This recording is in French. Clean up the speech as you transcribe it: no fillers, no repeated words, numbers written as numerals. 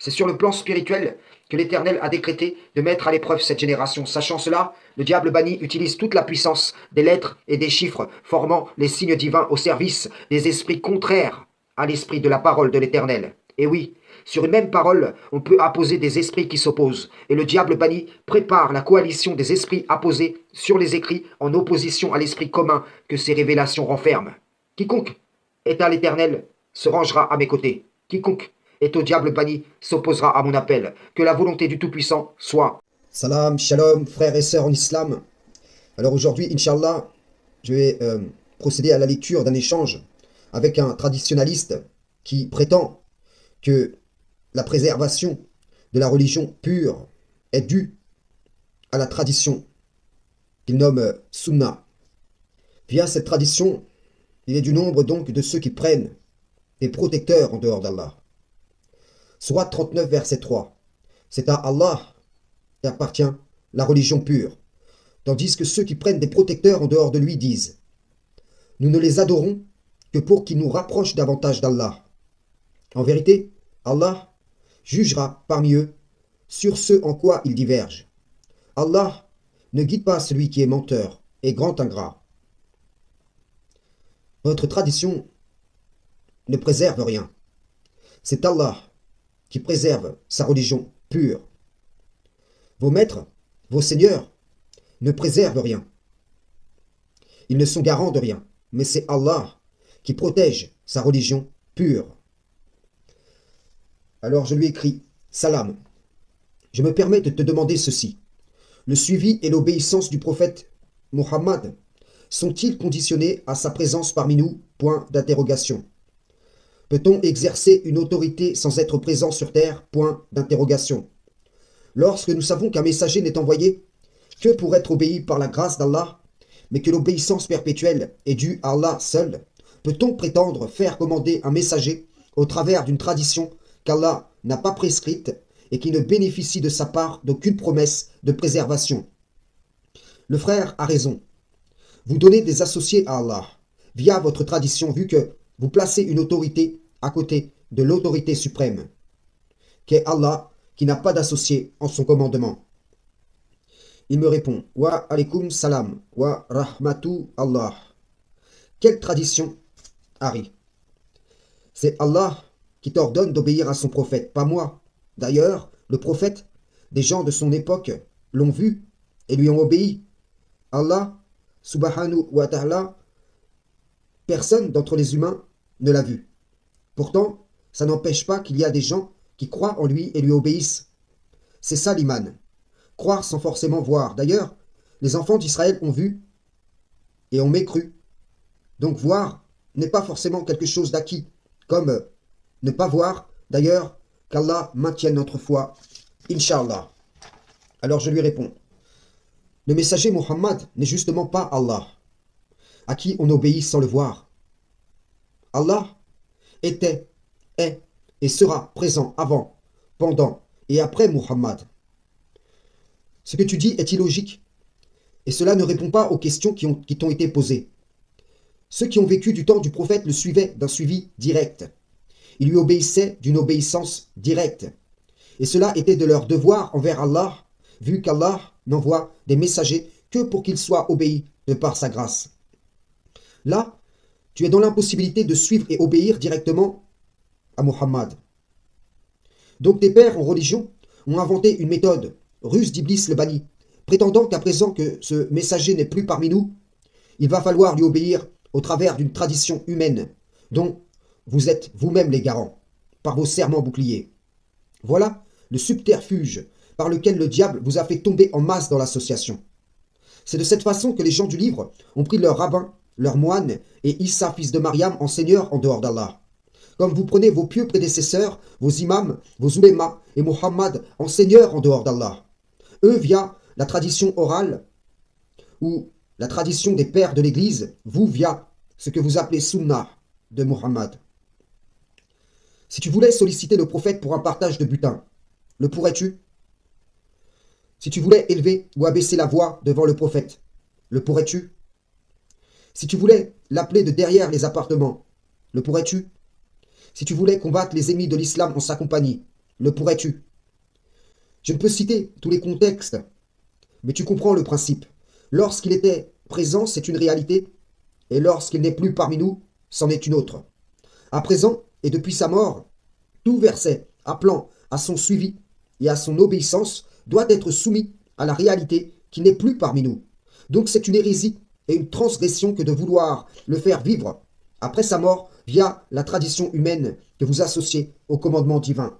C'est sur le plan spirituel que l'Éternel a décrété de mettre à l'épreuve cette génération. Sachant cela, le diable banni utilise toute la puissance des lettres et des chiffres formant les signes divins au service des esprits contraires à l'esprit de la parole de l'Éternel. Et oui, sur une même parole, on peut apposer des esprits qui s'opposent. Et le diable banni prépare la coalition des esprits apposés sur les écrits en opposition à l'esprit commun que ces révélations renferment. Quiconque est à l'Éternel se rangera à mes côtés. Quiconque est au diable banni s'opposera à mon appel. Que la volonté du Tout-Puissant soit. Salam, shalom, frères et sœurs en islam. Alors aujourd'hui, Inch'Allah, je vais procéder à la lecture d'un échange avec un traditionnaliste qui prétend que la préservation de la religion pure est due à la tradition qu'il nomme Sunna. Via cette tradition, il est du nombre donc de ceux qui prennent des protecteurs en dehors d'Allah. Sourate 39, verset 3. C'est à Allah qu'appartient la religion pure, tandis que ceux qui prennent des protecteurs en dehors de lui disent « Nous ne les adorons que pour qu'ils nous rapprochent davantage d'Allah. » En vérité, Allah jugera parmi eux sur ce en quoi ils divergent. Allah ne guide pas celui qui est menteur et grand ingrat. Votre tradition ne préserve rien. C'est Allah qui préserve sa religion pure. Vos maîtres, vos seigneurs, ne préservent rien. Ils ne sont garants de rien, mais c'est Allah qui protège sa religion pure. Alors je lui écris, Salam, je me permets de te demander ceci. Le suivi et l'obéissance du prophète Mohammed sont-ils conditionnés à sa présence parmi nous? Point d'interrogation. Peut-on exercer une autorité sans être présent sur terre? Point d'interrogation. Lorsque nous savons qu'un messager n'est envoyé que pour être obéi par la grâce d'Allah, mais que l'obéissance perpétuelle est due à Allah seul, peut-on prétendre faire commander un messager au travers d'une tradition qu'Allah n'a pas prescrite et qui ne bénéficie de sa part d'aucune promesse de préservation? Le frère a raison. Vous donnez des associés à Allah via votre tradition, vu que vous placez une autorité à côté de l'autorité suprême, qu'est Allah, qui n'a pas d'associé en son commandement. Il me répond, Wa alaikum salam, wa rahmatu Allah. Quelle tradition, Harry? C'est Allah qui t'ordonne d'obéir à son prophète, pas moi. D'ailleurs, le prophète, des gens de son époque l'ont vu et lui ont obéi. Allah, subhanahu wa ta'ala, personne d'entre les humains ne l'a vu. Pourtant, ça n'empêche pas qu'il y a des gens qui croient en lui et lui obéissent. C'est ça l'iman. Croire sans forcément voir. D'ailleurs, les enfants d'Israël ont vu et ont mécru. Donc voir n'est pas forcément quelque chose d'acquis, comme ne pas voir. D'ailleurs, qu'Allah maintienne notre foi, Inch'Allah. Alors je lui réponds, le messager Muhammad n'est justement pas Allah, à qui on obéit sans le voir. Allah était, est et sera présent avant, pendant et après Muhammad. Ce que tu dis est illogique, et cela ne répond pas aux questions qui t'ont été posées. Ceux qui ont vécu du temps du prophète le suivaient d'un suivi direct. Ils lui obéissaient d'une obéissance directe. Et cela était de leur devoir envers Allah, vu qu'Allah n'envoie des messagers que pour qu'ils soient obéis de par sa grâce. Là, tu es dans l'impossibilité de suivre et obéir directement à Muhammad. Donc tes pères en religion ont inventé une méthode, ruse d'Iblis le banni, prétendant qu'à présent que ce messager n'est plus parmi nous, il va falloir lui obéir au travers d'une tradition humaine, dont vous êtes vous-même les garants, par vos serments boucliers. Voilà le subterfuge par lequel le diable vous a fait tomber en masse dans l'association. C'est de cette façon que les gens du livre ont pris leurs rabbins, leurs moines et Issa, fils de Mariam, en seigneur en dehors d'Allah. Comme vous prenez vos pieux prédécesseurs, vos imams, vos oulémas et Muhammad en seigneur en dehors d'Allah. Eux, via la tradition orale ou la tradition des pères de l'Église, vous via ce que vous appelez Sunnah de Muhammad. Si tu voulais solliciter le prophète pour un partage de butin, le pourrais-tu? Si tu voulais élever ou abaisser la voix devant le prophète, le pourrais-tu? Si tu voulais l'appeler de derrière les appartements, le pourrais-tu? Si tu voulais combattre les ennemis de l'islam en sa compagnie, Le pourrais-tu? Je ne peux citer tous les contextes, mais tu comprends le principe. Lorsqu'il était présent, c'est une réalité, et lorsqu'il n'est plus parmi nous, c'en est une autre. À présent, et depuis sa mort, tout verset appelant à son suivi et à son obéissance doit être soumis à la réalité qui n'est plus parmi nous. Donc c'est une hérésie et une transgression que de vouloir le faire vivre après sa mort via la tradition humaine que vous associez au commandement divin.